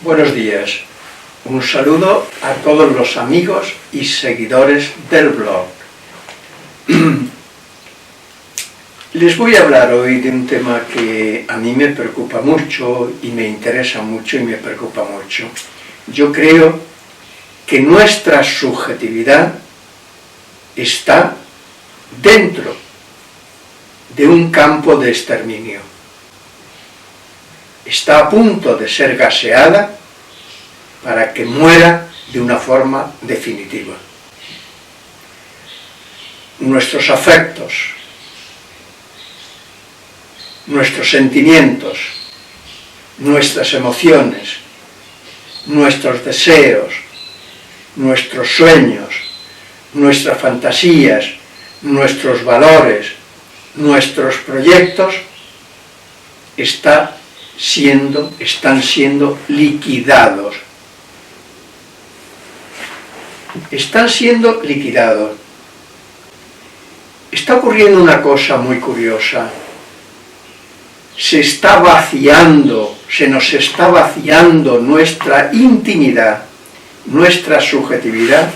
Buenos días. Un saludo a todos los amigos y seguidores del blog. Les voy a hablar hoy de un tema que a mí me preocupa mucho y me interesa mucho y me preocupa mucho. Yo creo que nuestra subjetividad está dentro de un campo de exterminio. Está a punto de ser gaseada para que muera de una forma definitiva. Nuestros afectos, nuestros sentimientos, nuestras emociones, nuestros deseos, nuestros sueños, nuestras fantasías, nuestros valores, nuestros proyectos están siendo liquidados. Están siendo liquidados. Está ocurriendo una cosa muy curiosa. Se nos está vaciando nuestra intimidad, nuestra subjetividad,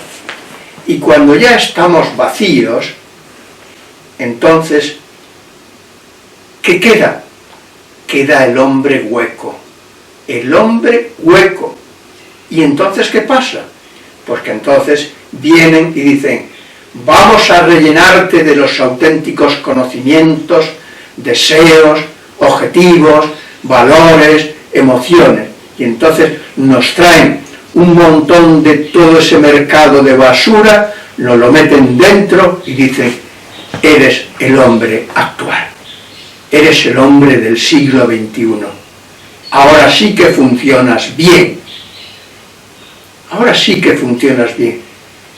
y cuando ya estamos vacíos, entonces, ¿qué queda? Queda el hombre hueco. El hombre hueco. ¿Y entonces qué pasa? Pues que entonces vienen y dicen: vamos a rellenarte de los auténticos conocimientos, deseos, objetivos, valores, emociones. Y entonces nos traen un montón de todo ese mercado de basura, nos lo meten dentro y dicen: eres el hombre actual, eres el hombre del siglo XXI, ahora sí que funcionas bien, ahora sí que funcionas bien,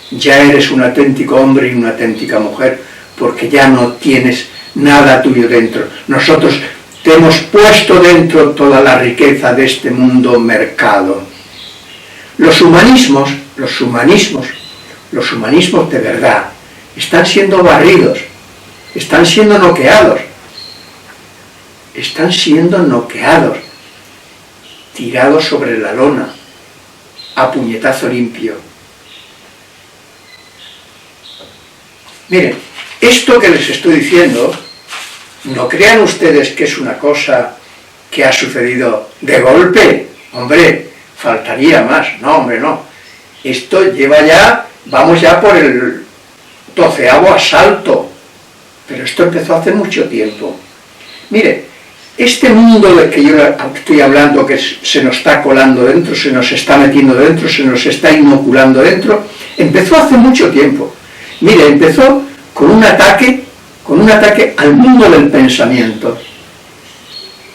ya eres un auténtico hombre y una auténtica mujer, porque ya no tienes nada tuyo dentro. Nosotros te hemos puesto dentro toda la riqueza de este mundo mercado. Los humanismos de verdad están siendo barridos, están siendo noqueados, tirados sobre la lona, a puñetazo limpio. Miren, esto que les estoy diciendo, no crean ustedes que es una cosa que ha sucedido de golpe. Hombre, faltaría más. No, hombre, no. Esto lleva ya, vamos ya por el 12º asalto. Pero esto empezó hace mucho tiempo. Mire, este mundo del que yo estoy hablando, que se nos está colando dentro, se nos está metiendo dentro, se nos está inoculando dentro, empezó hace mucho tiempo. Mire, empezó con un ataque al mundo del pensamiento.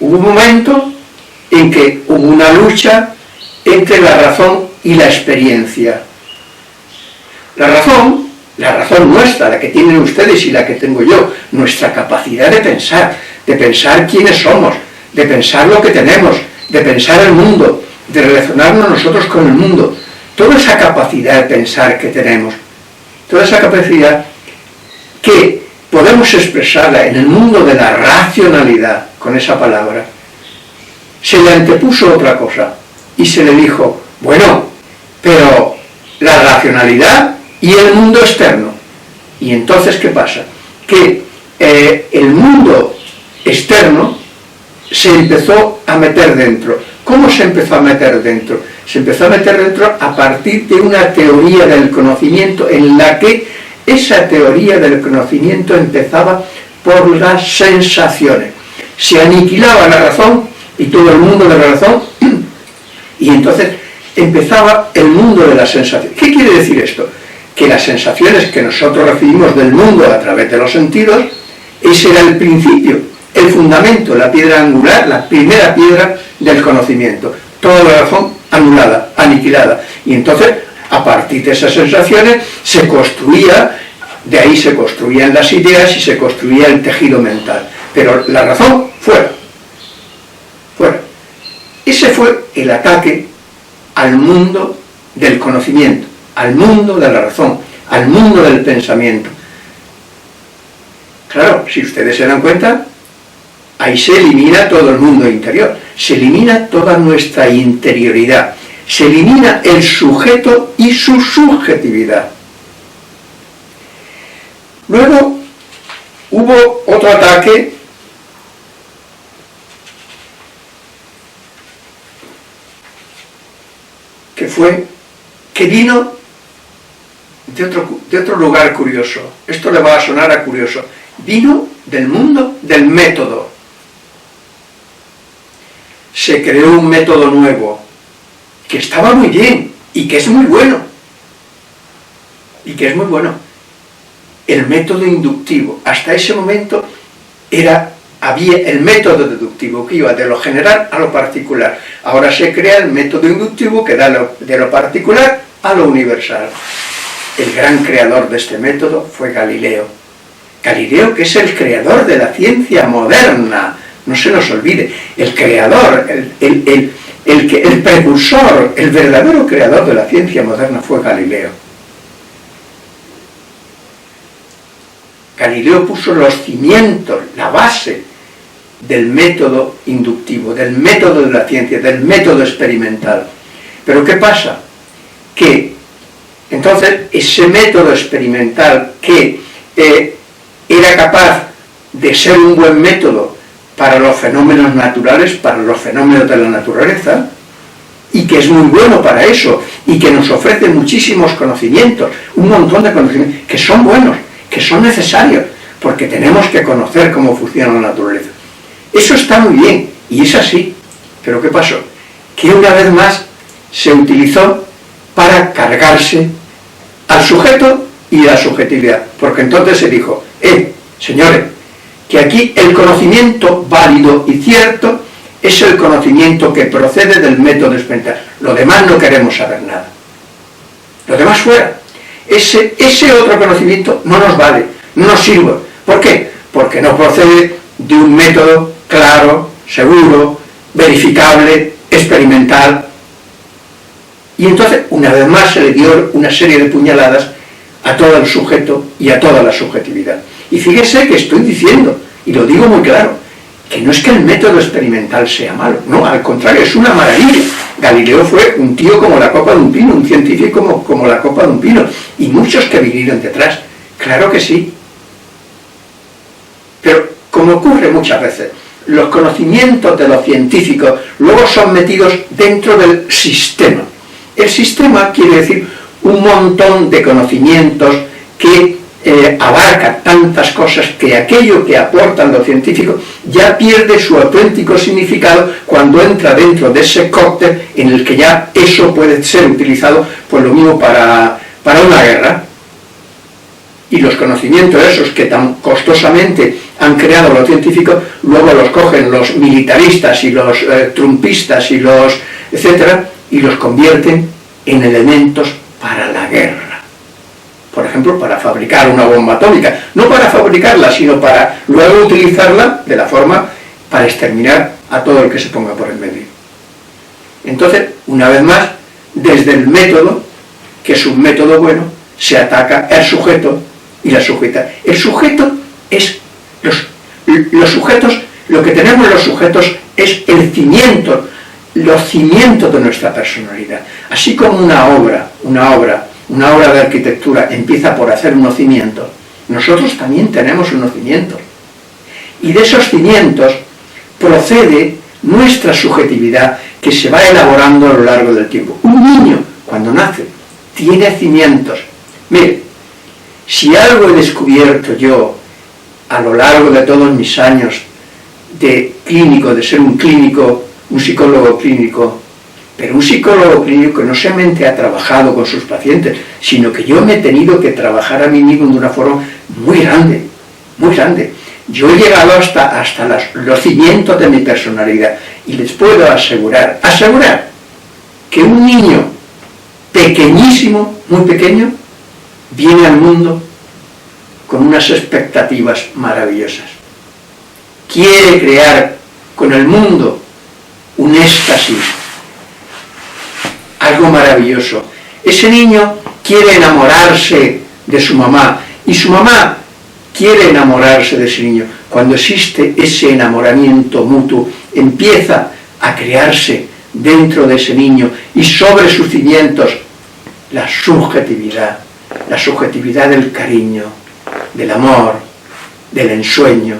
Hubo un momento en que hubo una lucha entre la razón y la experiencia. La razón nuestra, la que tienen ustedes y la que tengo yo, nuestra capacidad de pensar quiénes somos, de pensar lo que tenemos, de pensar el mundo, de relacionarnos nosotros con el mundo, toda esa capacidad de pensar que tenemos, toda esa capacidad que podemos expresarla en el mundo de la racionalidad, con esa palabra, se le antepuso otra cosa y se le dijo: bueno, pero la racionalidad y el mundo externo. Y entonces, ¿qué pasa? Que el mundo externo se empezó a meter dentro. ¿Cómo se empezó a meter dentro? Se empezó a meter dentro a partir de una teoría del conocimiento en la que esa teoría del conocimiento empezaba por las sensaciones. Se aniquilaba la razón y todo el mundo de la razón, y entonces empezaba el mundo de las sensaciones. ¿Qué quiere decir esto? Que las sensaciones que nosotros recibimos del mundo a través de los sentidos, ese era el principio, el fundamento, la piedra angular, la primera piedra del conocimiento. Toda la razón anulada, aniquilada. Y entonces, a partir de esas sensaciones, de ahí se construían las ideas y se construía el tejido mental. Pero la razón, fuera. Ese fue el ataque al mundo del conocimiento, al mundo de la razón, al mundo del pensamiento. Claro, si ustedes se dan cuenta, ahí se elimina todo el mundo interior, se elimina toda nuestra interioridad, se elimina el sujeto y su subjetividad. Luego hubo otro ataque que vino de otro lugar curioso. Esto le va a sonar a curioso. Vino del mundo del método. Se creó un método nuevo que estaba muy bien y que es muy bueno. El método inductivo. Hasta ese momento había el método deductivo que iba de lo general a lo particular. Ahora se crea el método inductivo que da de lo particular a lo universal. El gran creador de este método fue Galileo. Galileo, que es el creador de la ciencia moderna, no se nos olvide, el creador, el precursor, el verdadero creador de la ciencia moderna fue Galileo. Galileo puso los cimientos, la base del método inductivo, del método de la ciencia, del método experimental. Pero ¿qué pasa? Que entonces ese método experimental que era capaz de ser un buen método para los fenómenos naturales, para los fenómenos de la naturaleza, y que es muy bueno para eso, y que nos ofrece muchísimos conocimientos, un montón de conocimientos, que son buenos, que son necesarios, porque tenemos que conocer cómo funciona la naturaleza. Eso está muy bien, y es así. Pero ¿qué pasó? Que una vez más se utilizó para cargarse al sujeto y a la subjetividad, porque entonces se dijo, señores, que aquí el conocimiento válido y cierto es el conocimiento que procede del método experimental. Lo demás no queremos saber nada. Lo demás fuera. Ese otro conocimiento no nos vale, no nos sirve. ¿Por qué? Porque no procede de un método claro, seguro, verificable, experimental. Y entonces, una vez más, se le dio una serie de puñaladas a todo el sujeto y a toda la subjetividad. Y fíjese que estoy diciendo, y lo digo muy claro, que no es que el método experimental sea malo, no, al contrario, es una maravilla. Galileo fue un tío como la copa de un pino, un científico como la copa de un pino, y muchos que vinieron detrás, claro que sí. Pero, como ocurre muchas veces, los conocimientos de los científicos luego son metidos dentro del sistema. El sistema quiere decir un montón de conocimientos que abarca tantas cosas que aquello que aportan los científicos ya pierde su auténtico significado cuando entra dentro de ese cóctel en el que ya eso puede ser utilizado, pues lo mismo para una guerra. Y los conocimientos esos que tan costosamente han creado los científicos, luego los cogen los militaristas y los trumpistas y los etcétera, y los convierten en elementos para la guerra. Por ejemplo, para fabricar una bomba atómica, no para fabricarla, sino para luego utilizarla de la forma para exterminar a todo el que se ponga por el medio. Entonces, una vez más, desde el método, que es un método bueno, se ataca al sujeto y la sujeta. El sujeto es, los sujetos, lo que tenemos los sujetos es el cimiento, los cimientos de nuestra personalidad. Así como una obra de arquitectura empieza por hacer unos cimientos, nosotros también tenemos unos cimientos. Y de esos cimientos procede nuestra subjetividad que se va elaborando a lo largo del tiempo. Un niño, cuando nace, tiene cimientos. Mire, si algo he descubierto yo a lo largo de todos mis años de clínico, de ser un psicólogo clínico, pero un psicólogo clínico que no solamente ha trabajado con sus pacientes, sino que yo me he tenido que trabajar a mí mismo de una forma muy grande, muy grande. Yo he llegado hasta los cimientos de mi personalidad y les puedo asegurar que un niño pequeñísimo, muy pequeño, viene al mundo con unas expectativas maravillosas. Quiere crear con el mundo un éxtasis, algo maravilloso. Ese niño quiere enamorarse de su mamá y su mamá quiere enamorarse de ese niño. Cuando existe ese enamoramiento mutuo, empieza a crearse dentro de ese niño y sobre sus cimientos la subjetividad del cariño, del amor, del ensueño,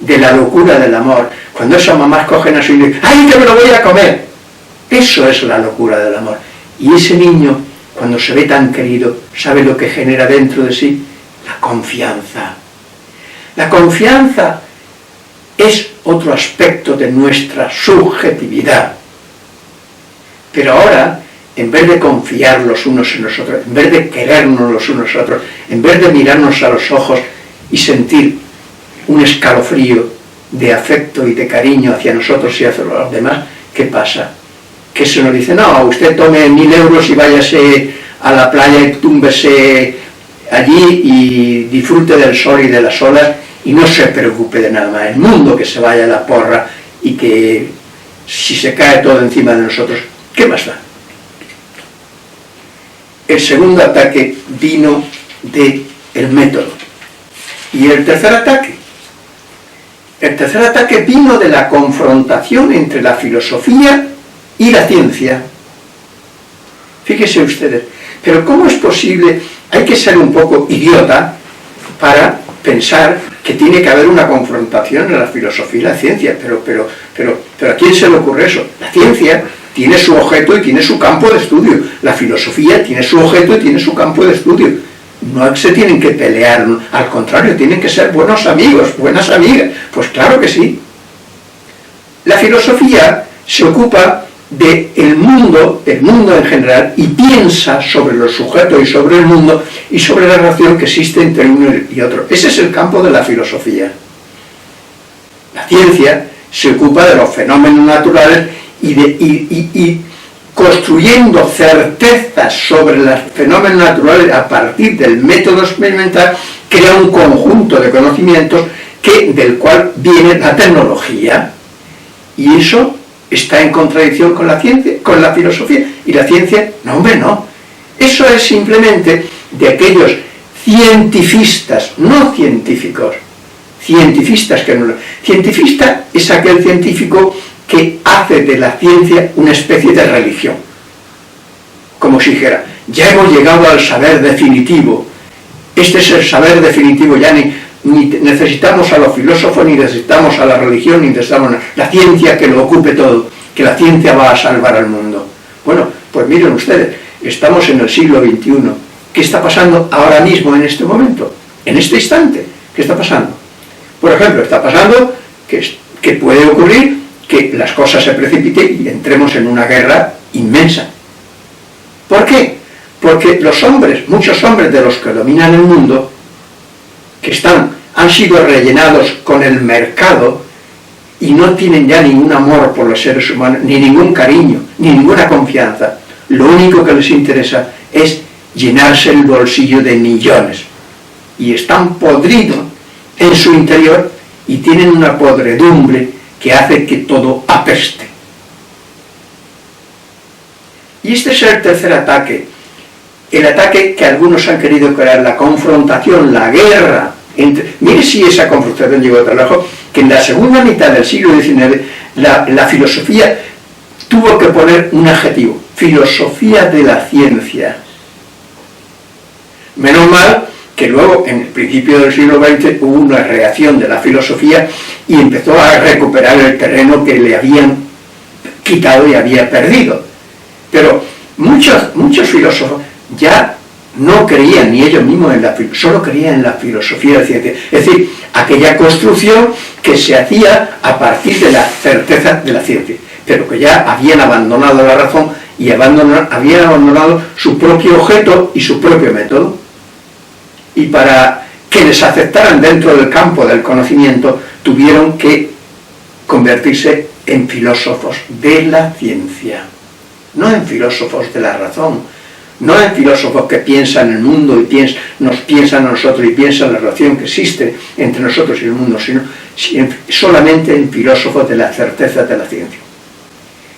de la locura del amor. Cuando esas mamás cogen a su niño, ¡ay, que me lo voy a comer! Eso es la locura del amor. Y ese niño, cuando se ve tan querido, ¿sabe lo que genera dentro de sí? La confianza. La confianza es otro aspecto de nuestra subjetividad. Pero ahora, en vez de confiar los unos en los otros, en vez de querernos los unos a los otros, en vez de mirarnos a los ojos y sentir un escalofrío de afecto y de cariño hacia nosotros y hacia los demás, ¿qué pasa? Que se nos dice, no, usted tome 1000 euros y váyase a la playa y túmbese allí y disfrute del sol y de las olas y no se preocupe de nada más. El mundo que se vaya a la porra y que si se cae todo encima de nosotros, ¿qué más da? El segundo ataque vino del método. ¿Y el tercer ataque? El tercer ataque vino de la confrontación entre la filosofía y la ciencia. Fíjense ustedes, pero ¿cómo es posible? Hay que ser un poco idiota para pensar que tiene que haber una confrontación entre la filosofía y la ciencia, pero ¿a quién se le ocurre eso? La ciencia tiene su objeto y tiene su campo de estudio, la filosofía tiene su objeto y tiene su campo de estudio. No se tienen que pelear, al contrario, tienen que ser buenos amigos, buenas amigas. Pues claro que sí. La filosofía se ocupa del mundo en general, y piensa sobre los sujetos y sobre el mundo y sobre la relación que existe entre uno y otro. Ese es el campo de la filosofía. La ciencia se ocupa de los fenómenos naturales y construyendo certezas sobre los fenómenos naturales a partir del método experimental, crea un conjunto de conocimientos del cual viene la tecnología. Y eso está en contradicción con la ciencia, con la filosofía. Y la ciencia, no, hombre, no. Eso es simplemente de aquellos cientifistas, no científicos, cientifistas que no. Cientifista es aquel científico que hace de la ciencia una especie de religión. Como si dijera, ya hemos llegado al saber definitivo. Este es el saber definitivo, ya ni necesitamos a los filósofos, ni necesitamos a la religión, ni necesitamos la ciencia que lo ocupe todo, que la ciencia va a salvar al mundo. Bueno, pues miren ustedes, estamos en el siglo XXI. ¿Qué está pasando ahora mismo, en este momento? En este instante, ¿qué está pasando? Por ejemplo, está pasando que puede ocurrir que las cosas se precipiten y entremos en una guerra inmensa. ¿Por qué? Porque los hombres, muchos hombres de los que dominan el mundo, que han sido rellenados con el mercado y no tienen ya ningún amor por los seres humanos, ni ningún cariño, ni ninguna confianza. Lo único que les interesa es llenarse el bolsillo de millones. Y están podridos en su interior y tienen una podredumbre que hace que todo apeste. Y este es el tercer ataque. El ataque que algunos han querido crear, la confrontación, la guerra. Mire si esa confrontación llegó tan lejos, que en la segunda mitad del siglo XIX la filosofía tuvo que poner un adjetivo, filosofía de la ciencia. Menos mal que luego, en el principio del siglo XX, hubo una reacción de la filosofía y empezó a recuperar el terreno que le habían quitado y había perdido. Pero muchos filósofos ya no creían ni ellos mismos en la filosofía, solo creían en la filosofía de la ciencia. Es decir, aquella construcción que se hacía a partir de la certeza de la ciencia, pero que ya habían abandonado la razón y habían abandonado su propio objeto y su propio método. Y para que les aceptaran dentro del campo del conocimiento, tuvieron que convertirse en filósofos de la ciencia, no en filósofos de la razón, no en filósofos que piensan en el mundo y nos piensan a nosotros y piensan la relación que existe entre nosotros y el mundo, sino solamente en filósofos de la certeza de la ciencia.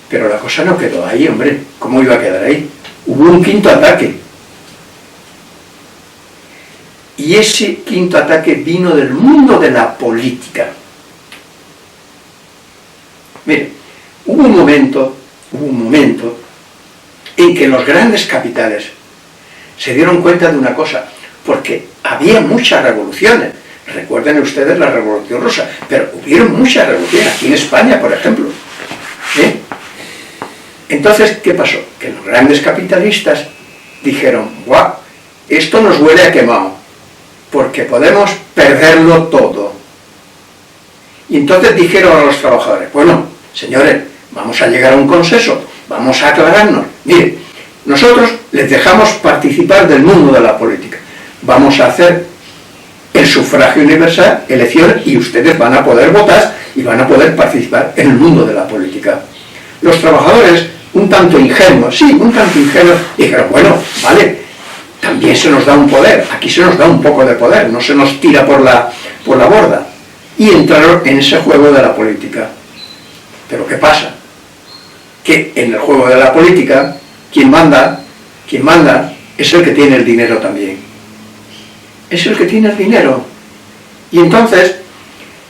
Pero la cosa no quedó ahí, hombre. ¿Cómo iba a quedar ahí? Hubo un quinto ataque. Y ese quinto ataque vino del mundo de la política. Mire, hubo un momento en que los grandes capitales se dieron cuenta de una cosa, porque había muchas revoluciones. Recuerden ustedes la Revolución Rusa, pero hubieron muchas revoluciones, aquí en España, por ejemplo. Entonces, ¿qué pasó? Que los grandes capitalistas dijeron, ¡guau! Esto nos huele a quemado, porque podemos perderlo todo. Y entonces dijeron a los trabajadores, bueno, señores, vamos a llegar a un consenso, vamos a aclararnos. Mire, nosotros les dejamos participar del mundo de la política. Vamos a hacer el sufragio universal, elecciones, y ustedes van a poder votar y van a poder participar en el mundo de la política. Los trabajadores, un tanto ingenuos, dijeron, bueno, vale, también se nos da un poder, aquí se nos da un poco de poder, no se nos tira por la borda. Y entraron en ese juego de la política. Pero ¿qué pasa? Que en el juego de la política, quien manda es el que tiene el dinero también. Es el que tiene el dinero. Y entonces,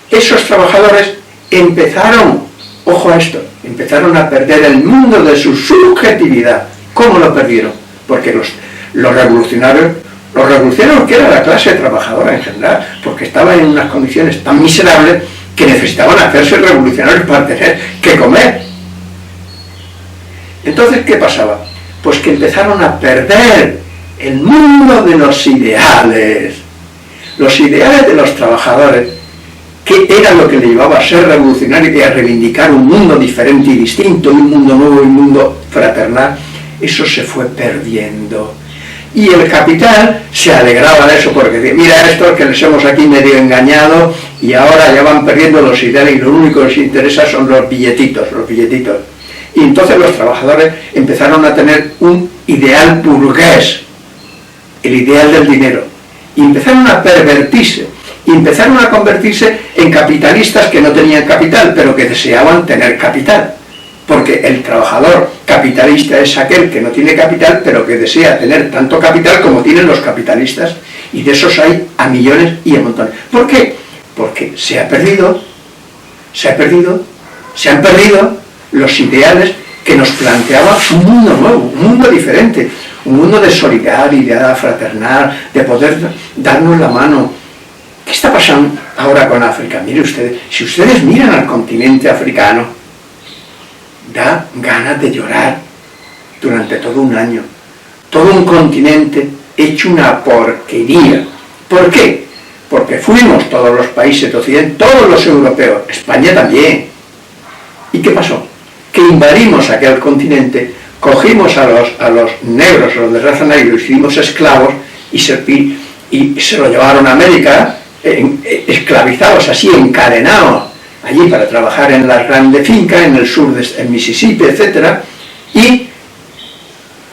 esos trabajadores empezaron, ojo a esto, empezaron a perder el mundo de su subjetividad. ¿Cómo lo perdieron? Porque los revolucionarios que era la clase trabajadora en general, porque estaban en unas condiciones tan miserables que necesitaban hacerse revolucionarios para tener que comer. Entonces, ¿qué pasaba? Pues que empezaron a perder el mundo de los ideales de los trabajadores, que era lo que le llevaba a ser revolucionario y a reivindicar un mundo diferente y distinto, un mundo nuevo, un mundo fraternal. Eso se fue perdiendo. Y el capital se alegraba de eso, porque decía, mira, estos que les hemos aquí medio engañado y ahora ya van perdiendo los ideales y lo único que les interesa son los billetitos. Y entonces los trabajadores empezaron a tener un ideal burgués, el ideal del dinero, y empezaron a pervertirse, y empezaron a convertirse en capitalistas que no tenían capital, pero que deseaban tener capital. Porque el trabajador capitalista es aquel que no tiene capital, pero que desea tener tanto capital como tienen los capitalistas. Y de esos hay a millones y a montones. ¿Por qué? Porque se han perdido los ideales que nos planteaba un mundo nuevo, un mundo diferente, un mundo de solidaridad fraternal, de poder darnos la mano. ¿Qué está pasando ahora con África? Mire ustedes, si ustedes miran al continente africano, da ganas de llorar durante todo un año. Todo un continente hecho una porquería. ¿Por qué? Porque fuimos todos los países de Occidente, todos los europeos, España también. ¿Y qué pasó? Que invadimos aquel continente, cogimos a los negros, a los de raza negra, y los hicimos esclavos y se lo llevaron a América, esclavizados así, encadenados allí para trabajar en las grandes fincas, en el sur de Mississippi, etc.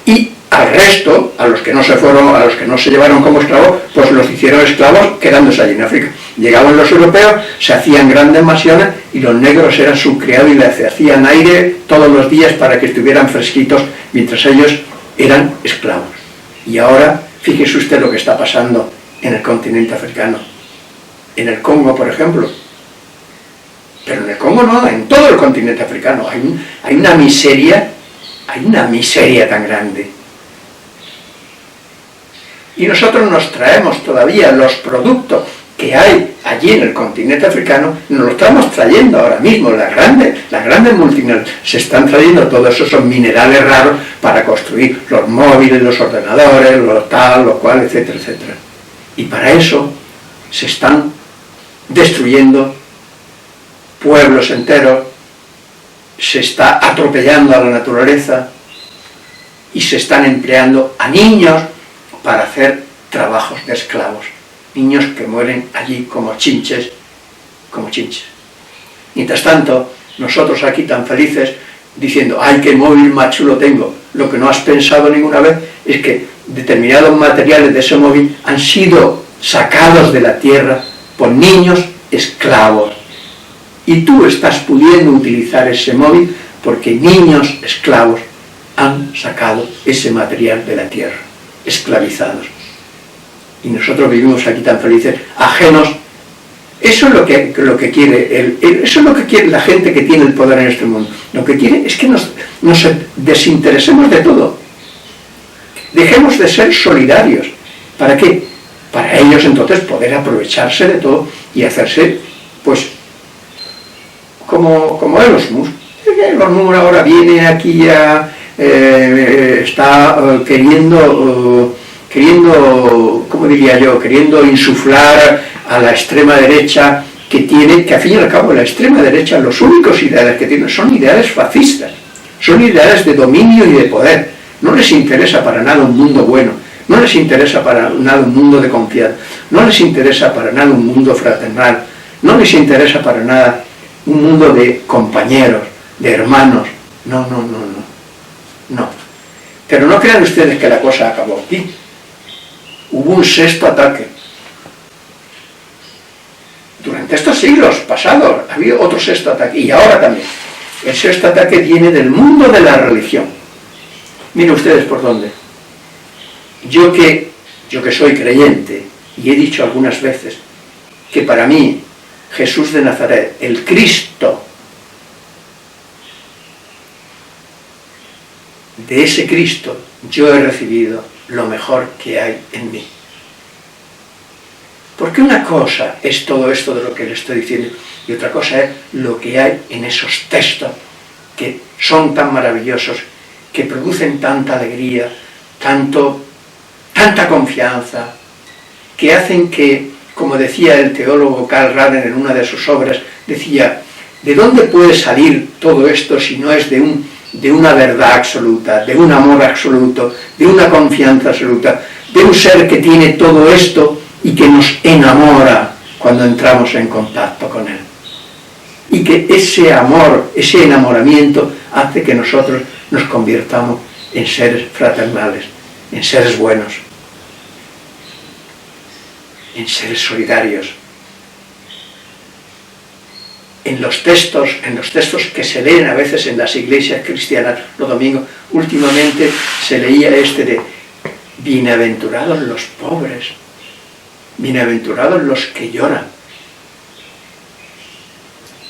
Y al resto, a los que no se llevaron como esclavos, pues los hicieron esclavos quedándose allí en África. Llegaban los europeos, se hacían grandes mansiones y los negros eran sus criados y les hacían aire todos los días para que estuvieran fresquitos mientras ellos eran esclavos. Y ahora, fíjese usted lo que está pasando en el continente africano. En el Congo, por ejemplo. Pero en el Congo no, en todo el continente africano hay una miseria tan grande. Y nosotros nos traemos todavía los productos que hay allí en el continente africano, nos los estamos trayendo ahora mismo, las grandes multinacionales se están trayendo todos esos minerales raros para construir los móviles, los ordenadores, lo cual, etcétera, etcétera. Y para eso se están destruyendo pueblos enteros, se está atropellando a la naturaleza y se están empleando a niños para hacer trabajos de esclavos. Niños que mueren allí como chinches. Mientras tanto, nosotros aquí tan felices, diciendo, ¡ay, qué móvil más chulo tengo! Lo que no has pensado ninguna vez es que determinados materiales de ese móvil han sido sacados de la tierra por niños esclavos. Y tú estás pudiendo utilizar ese móvil porque niños esclavos han sacado ese material de la tierra, esclavizados. y nosotros vivimos aquí tan felices, ajenos. Eso es lo que quiere, eso es lo que quiere la gente que tiene el poder en este mundo. Lo que quiere es que nos desinteresemos de todo. Dejemos de ser solidarios. ¿Para qué? Para ellos entonces poder aprovecharse de todo y hacerse, pues, como Elon Musk. Elon Musk ahora viene aquí a... está queriendo, ¿cómo diría yo?, queriendo insuflar a la extrema derecha que al fin y al cabo la extrema derecha, los únicos ideales que tiene son ideales fascistas, son ideales de dominio y de poder. No les interesa para nada un mundo bueno, no les interesa para nada un mundo de confianza, no les interesa para nada un mundo fraternal, no les interesa para nada un mundo de compañeros, de hermanos. No. Pero no crean ustedes que la cosa acabó aquí. Hubo un sexto ataque. Durante estos siglos pasados ha habido otro sexto ataque, y ahora también. El sexto ataque viene del mundo de la religión. Miren ustedes por dónde. Yo que soy creyente, y he dicho algunas veces que para mí Jesús de Nazaret, el Cristo, de ese Cristo yo he recibido lo mejor que hay en mí. Porque una cosa es todo esto de lo que le estoy diciendo, y otra cosa es lo que hay en esos textos que son tan maravillosos, que producen tanta alegría, tanta confianza, que hacen que, como decía el teólogo Karl Rahner en una de sus obras, decía, ¿de dónde puede salir todo esto si no es de una verdad absoluta, de un amor absoluto, de una confianza absoluta, de un ser que tiene todo esto y que nos enamora cuando entramos en contacto con él? Y que ese amor, ese enamoramiento hace que nosotros nos convirtamos en seres fraternales, en seres buenos, en seres solidarios. En los textos que se leen a veces en las iglesias cristianas los domingos, últimamente se leía de bienaventurados los pobres, bienaventurados los que lloran.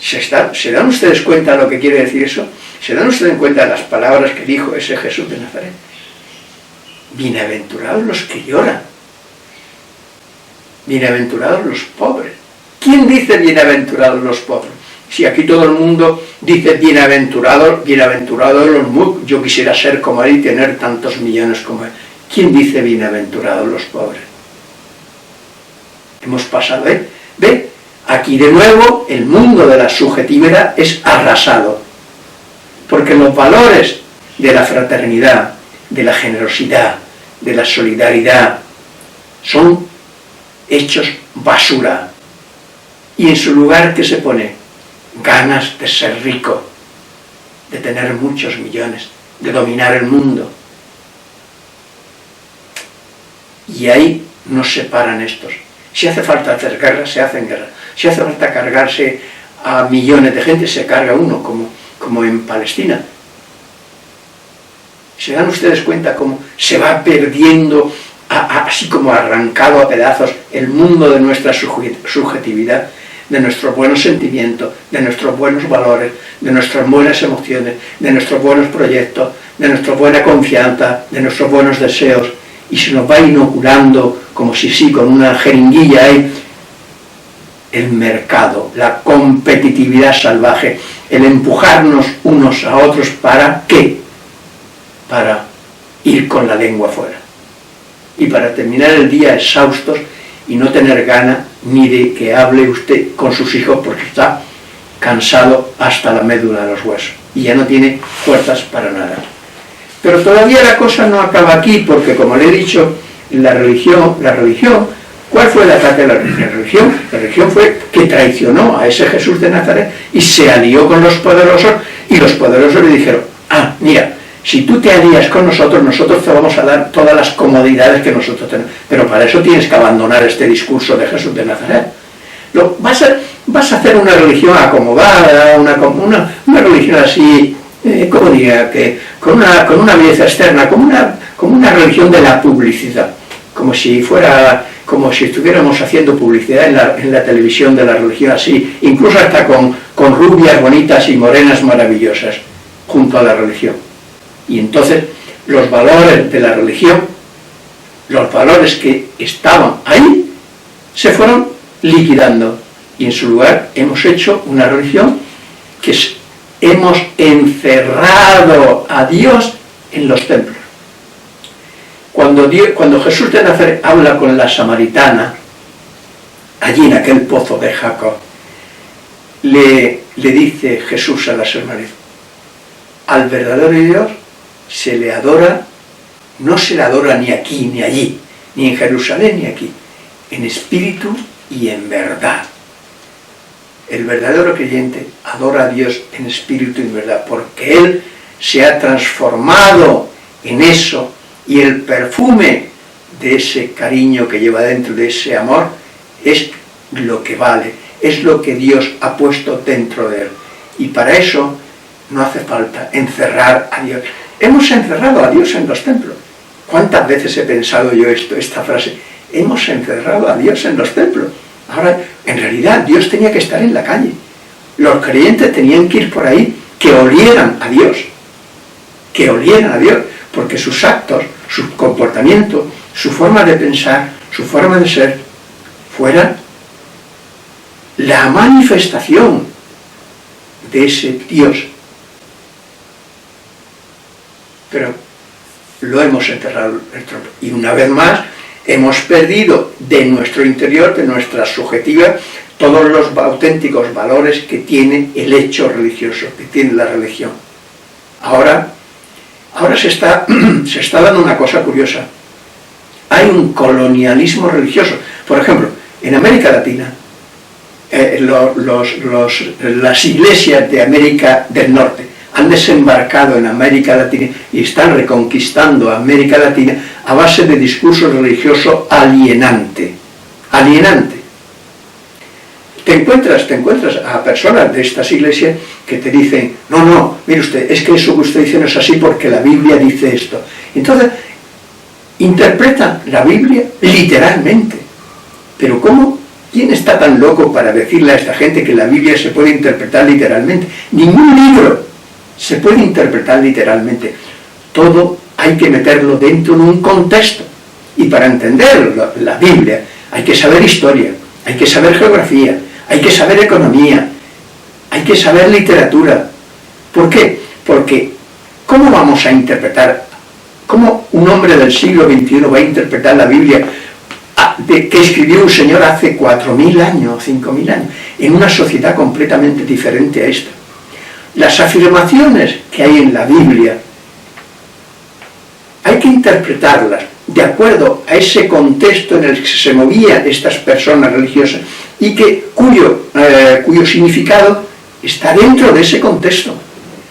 ¿Se dan ustedes cuenta de lo que quiere decir eso? ¿Se dan ustedes cuenta de las palabras que dijo ese Jesús de Nazaret? Bienaventurados los que lloran, bienaventurados los pobres. ¿Quién dice bienaventurados los pobres? Si aquí todo el mundo dice bienaventurados los Musk, yo quisiera ser como él y tener tantos millones como él. ¿Quién dice bienaventurados los pobres? Hemos pasado, ¿ve? Aquí de nuevo el mundo de la subjetividad es arrasado, porque los valores de la fraternidad, de la generosidad, de la solidaridad, son hechos basura. Y en su lugar, ¿qué se pone? Ganas de ser rico, de tener muchos millones, de dominar el mundo. Y ahí nos separan estos. Si hace falta hacer guerra, se hacen guerra. Si hace falta cargarse a millones de gente, se carga uno, como en Palestina. ¿Se dan ustedes cuenta cómo se va perdiendo, así como arrancado a pedazos, el mundo de nuestra subjetividad, de nuestros buenos sentimientos, de nuestros buenos valores, de nuestras buenas emociones, de nuestros buenos proyectos, de nuestra buena confianza, de nuestros buenos deseos, y se nos va inoculando, como si sí, con una jeringuilla ahí, el mercado, la competitividad salvaje, el empujarnos unos a otros, ¿para qué? Para ir con la lengua fuera. Y para terminar el día exhaustos y no tener gana ni de que hable usted con sus hijos porque está cansado hasta la médula de los huesos y ya no tiene fuerzas para nada. Pero todavía la cosa no acaba aquí, porque como le he dicho, la religión, ¿cuál fue el ataque de la religión? La religión fue que traicionó a ese Jesús de Nazaret y se alió con los poderosos, y los poderosos le dijeron, mira, si tú te alías con nosotros, nosotros te vamos a dar todas las comodidades que nosotros tenemos, pero para eso tienes que abandonar este discurso de Jesús de Nazaret. Vas a hacer una religión acomodada, una religión así, ¿cómo diría? Que con una belleza externa, como una religión de la publicidad. como si estuviéramos haciendo publicidad en la televisión de la religión así, incluso hasta con rubias bonitas y morenas maravillosas, junto a la religión. Y entonces los valores de la religión, los valores que estaban ahí, se fueron liquidando. Y en su lugar hemos hecho una religión que hemos encerrado a Dios en los templos. Cuando Jesús de Nazaret habla con la samaritana, allí en aquel pozo de Jacob, le dice Jesús a la samaritana: al verdadero Dios se le adora, no se le adora ni aquí ni allí, ni en Jerusalén ni aquí, en espíritu y en verdad. El verdadero creyente adora a Dios en espíritu y en verdad, porque Él se ha transformado en eso, y el perfume de ese cariño que lleva dentro, de ese amor, es lo que vale, es lo que Dios ha puesto dentro de Él. Y para eso no hace falta encerrar a Dios. Hemos encerrado a Dios en los templos. ¿Cuántas veces he pensado yo esta frase? Hemos encerrado a Dios en los templos. Ahora, en realidad, Dios tenía que estar en la calle. Los creyentes tenían que ir por ahí, que olieran a Dios. Que olieran a Dios, porque sus actos, su comportamiento, su forma de pensar, su forma de ser, fueran la manifestación de ese Dios. Pero lo hemos enterrado, y una vez más hemos perdido de nuestro interior, de nuestra subjetividad, todos los auténticos valores que tiene el hecho religioso, que tiene la religión. Ahora se está dando una cosa curiosa. Hay un colonialismo religioso. Por ejemplo, en América Latina, las iglesias de América del Norte han desembarcado en América Latina y están reconquistando América Latina a base de discurso religioso alienante. Alienante. Te encuentras a personas de estas iglesias que te dicen: no, mire usted, es que eso que usted dice no es así porque la Biblia dice esto. Entonces, interpretan la Biblia literalmente. Pero ¿cómo? ¿Quién está tan loco para decirle a esta gente que la Biblia se puede interpretar literalmente? Ningún libro se puede interpretar literalmente. Todo hay que meterlo dentro de un contexto. Y para entender la Biblia hay que saber historia, hay que saber geografía, hay que saber economía, hay que saber literatura. ¿Por qué? Porque ¿cómo vamos a interpretar, cómo un hombre del siglo XXI va a interpretar la Biblia que escribió un señor hace 4.000 años, 5.000 años, en una sociedad completamente diferente a esta? Las afirmaciones que hay en la Biblia hay que interpretarlas de acuerdo a ese contexto en el que se movían estas personas religiosas y cuyo significado está dentro de ese contexto.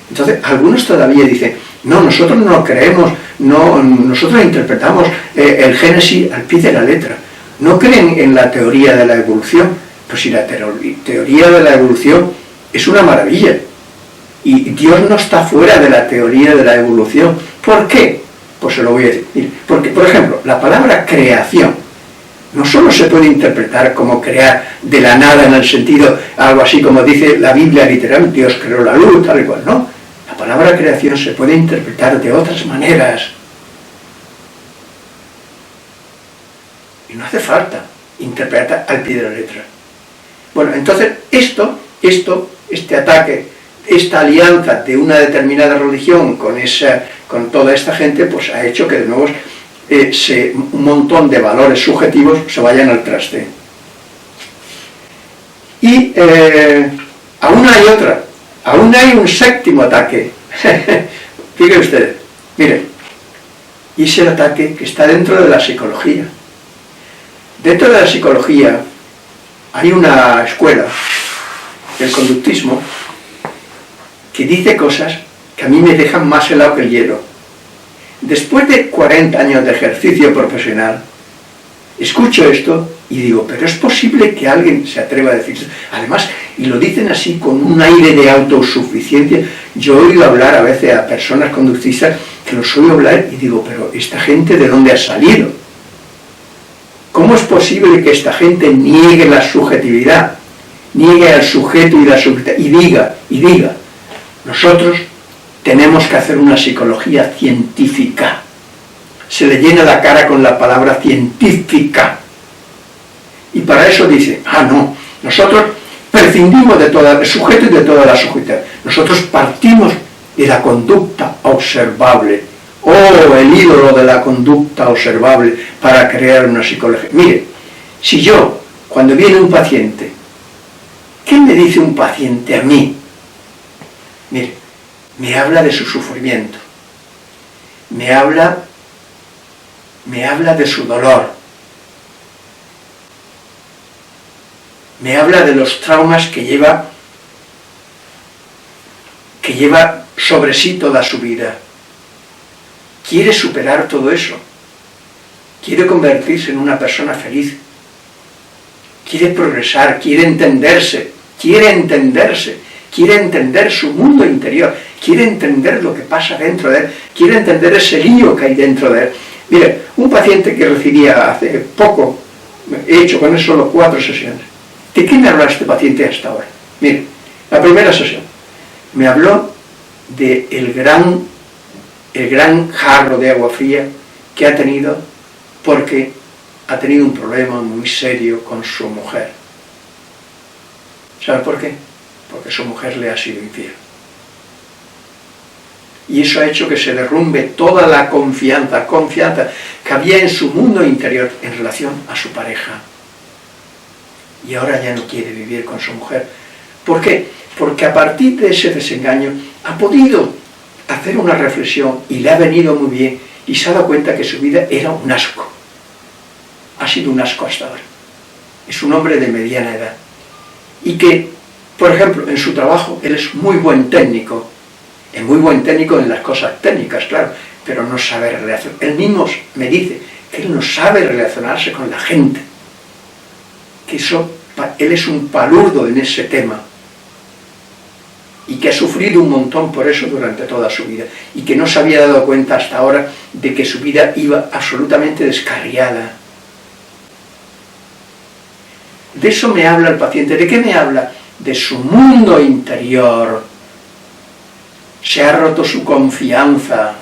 Entonces, algunos todavía dicen: no, nosotros no creemos, nosotros interpretamos el Génesis al pie de la letra. No creen en la teoría de la evolución. Pues si la teoría de la evolución es una maravilla. Y Dios no está fuera de la teoría de la evolución. ¿Por qué? Pues se lo voy a decir. Porque, por ejemplo, la palabra creación no solo se puede interpretar como crear de la nada, en el sentido, algo así como dice la Biblia literalmente, Dios creó la luz, tal y cual, no. La palabra creación se puede interpretar de otras maneras. Y no hace falta interpretar al pie de la letra. Bueno, entonces este ataque, esta alianza de una determinada religión con toda esta gente, pues ha hecho que de nuevo un montón de valores subjetivos se vayan al traste. Y aún hay un séptimo ataque. Fíjense ustedes, miren, y es el ataque que está dentro de la psicología. Dentro de la psicología hay una escuela, el conductismo, que dice cosas que a mí me dejan más helado que el hielo. Después de 40 años de ejercicio profesional, escucho esto y digo: pero es posible que alguien se atreva a decir esto. Además, y lo dicen así con un aire de autosuficiencia. Yo he oído hablar a veces a personas conductistas que los oigo hablar y digo: pero ¿esta gente de dónde ha salido? ¿Cómo es posible que esta gente niegue la subjetividad, niegue al sujeto y la subjetividad y diga, nosotros tenemos que hacer una psicología científica? Se le llena la cara con la palabra científica. Y para eso dice, no, nosotros prescindimos de todo el sujeto y de toda la subjetividad. Nosotros partimos de la conducta observable. El ídolo de la conducta observable para crear una psicología. Mire, si yo, cuando viene un paciente, ¿qué me dice un paciente a mí? Mire, me habla de su sufrimiento, me habla de su dolor, me habla de los traumas que lleva sobre sí toda su vida. Quiere superar todo eso, quiere convertirse en una persona feliz, quiere progresar, quiere entenderse, quiere entender su mundo interior, quiere entender lo que pasa dentro de él, quiere entender ese lío que hay dentro de él. Mire, un paciente que recibía hace poco, he hecho con él solo 4 sesiones. ¿De qué me habló este paciente hasta ahora? Mire, la primera sesión me habló de el gran jarro de agua fría que ha tenido porque ha tenido un problema muy serio con su mujer. ¿Sabe por qué? Porque su mujer le ha sido infiel. Y eso ha hecho que se derrumbe toda la confianza que había en su mundo interior en relación a su pareja. Y ahora ya no quiere vivir con su mujer. ¿Por qué? Porque a partir de ese desengaño ha podido hacer una reflexión y le ha venido muy bien y se ha dado cuenta que su vida era un asco. Ha sido un asco hasta ahora. Es un hombre de mediana edad. Y que, por ejemplo, en su trabajo, él es muy buen técnico. Es muy buen técnico en las cosas técnicas, claro, pero no sabe relacionar. Él mismo me dice que él no sabe relacionarse con la gente. Que él es un palurdo en ese tema. Y que ha sufrido un montón por eso durante toda su vida. Y que no se había dado cuenta hasta ahora de que su vida iba absolutamente descarriada. De eso me habla el paciente. ¿De qué me habla? De su mundo interior. Se ha roto su confianza,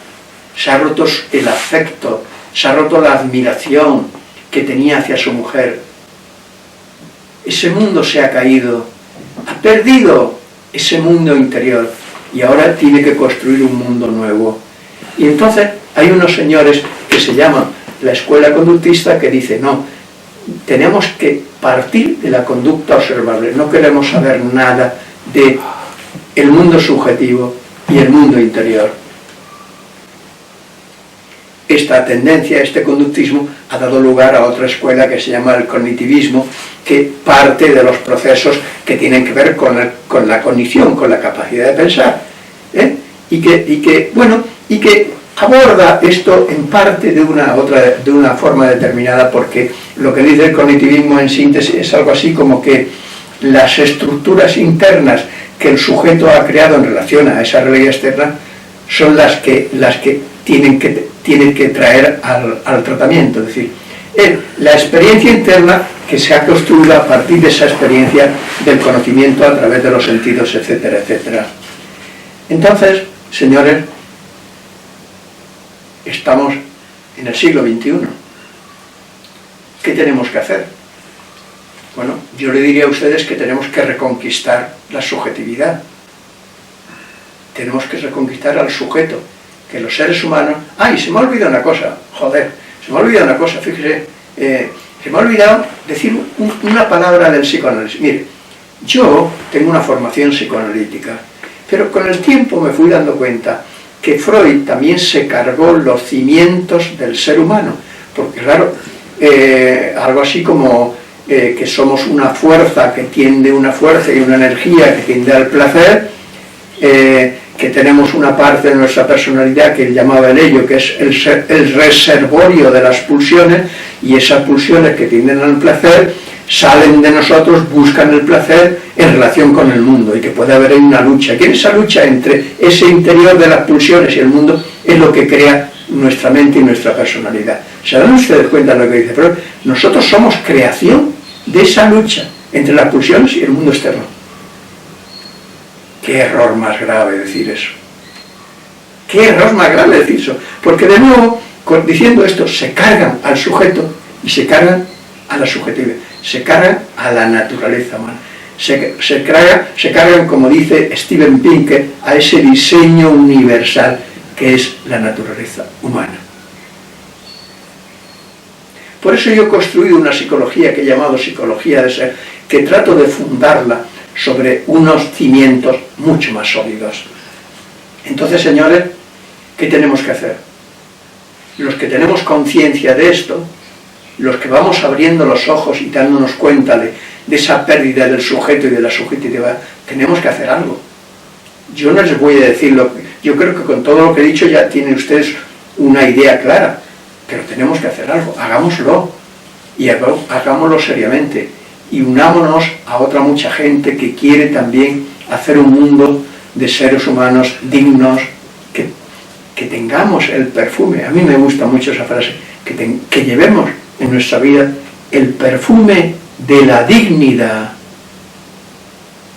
se ha roto el afecto, se ha roto la admiración que tenía hacia su mujer. Ese mundo se ha caído, ha perdido ese mundo interior y ahora tiene que construir un mundo nuevo. Y entonces hay unos señores que se llaman la escuela conductista que dice, no, tenemos que partir de la conducta observable, no queremos saber nada del mundo subjetivo y el mundo interior. Esta tendencia, este conductismo, ha dado lugar a otra escuela que se llama el cognitivismo, que parte de los procesos que tienen que ver con la cognición, con la capacidad de pensar, y que aborda esto en parte de una forma determinada, porque lo que dice el cognitivismo en síntesis es algo así como que las estructuras internas que el sujeto ha creado en relación a esa realidad externa son las que tienen que traer al tratamiento. Es decir, la experiencia interna que se ha construido a partir de esa experiencia del conocimiento a través de los sentidos, etcétera, etcétera. Entonces, señores, estamos en el siglo XXI. ¿Qué tenemos que hacer? Bueno, yo le diría a ustedes que tenemos que reconquistar la subjetividad. Tenemos que reconquistar al sujeto, que los seres humanos... ¡Ay, se me ha olvidado una cosa! Joder, se me ha olvidado una cosa, fíjese. Se me ha olvidado decir una palabra del psicoanálisis. Mire, yo tengo una formación psicoanalítica, pero con el tiempo me fui dando cuenta que Freud también se cargó los cimientos del ser humano, porque claro, algo así como que somos una fuerza que tiende, una fuerza y una energía que tiende al placer, que tenemos una parte de nuestra personalidad que él llamaba el ello, que es el reservorio de las pulsiones, y esas pulsiones que tienden al placer salen de nosotros, buscan el placer en relación con el mundo, y que puede haber una lucha, que esa lucha entre ese interior de las pulsiones y el mundo es lo que crea nuestra mente y nuestra personalidad. ¿Se dan ustedes cuenta de lo que dice? Pero nosotros somos creación de esa lucha entre las pulsiones y el mundo externo. Qué error más grave decir eso. Qué error más grave decir eso. Porque de nuevo, diciendo esto, se cargan al sujeto y se cargan a la subjetividad, se cargan a la naturaleza humana. Se cargan, como dice Steven Pinker, a ese diseño universal que es la naturaleza humana. Por eso yo he construido una psicología que he llamado psicología de ser, que trato de fundarla sobre unos cimientos mucho más sólidos. Entonces, señores, ¿qué tenemos que hacer? Los que tenemos conciencia de esto, los que vamos abriendo los ojos y dándonos cuenta de esa pérdida del sujeto y de la subjetividad, tenemos que hacer algo. Yo no les voy a decir yo creo que con todo lo que he dicho ya tienen ustedes una idea clara, pero tenemos que hacer algo, hagámoslo, y hagámoslo seriamente, y unámonos a otra mucha gente que quiere también hacer un mundo de seres humanos dignos, que tengamos el perfume. A mí me gusta mucho esa frase, que llevemos en nuestra vida el perfume de la dignidad,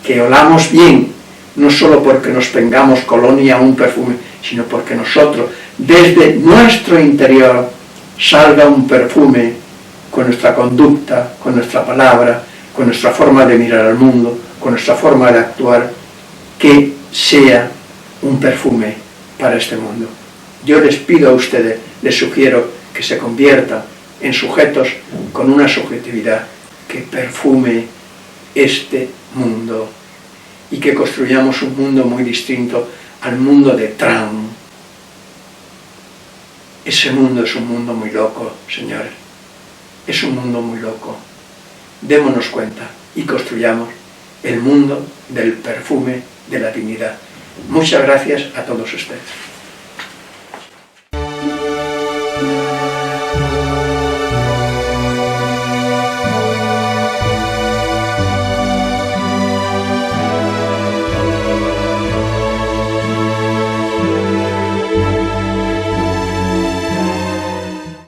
que olamos bien, no solo porque nos tengamos colonia o un perfume, sino porque nosotros, desde nuestro interior, salga un perfume con nuestra conducta, con nuestra palabra, con nuestra forma de mirar al mundo, con nuestra forma de actuar, que sea un perfume para este mundo. Yo les pido a ustedes, les sugiero que se conviertan en sujetos con una subjetividad que perfume este mundo y que construyamos un mundo muy distinto al mundo de Trump. Ese mundo es un mundo muy loco, señores. Es un mundo muy loco. Démonos cuenta y construyamos el mundo del perfume de la dignidad. Muchas gracias a todos ustedes.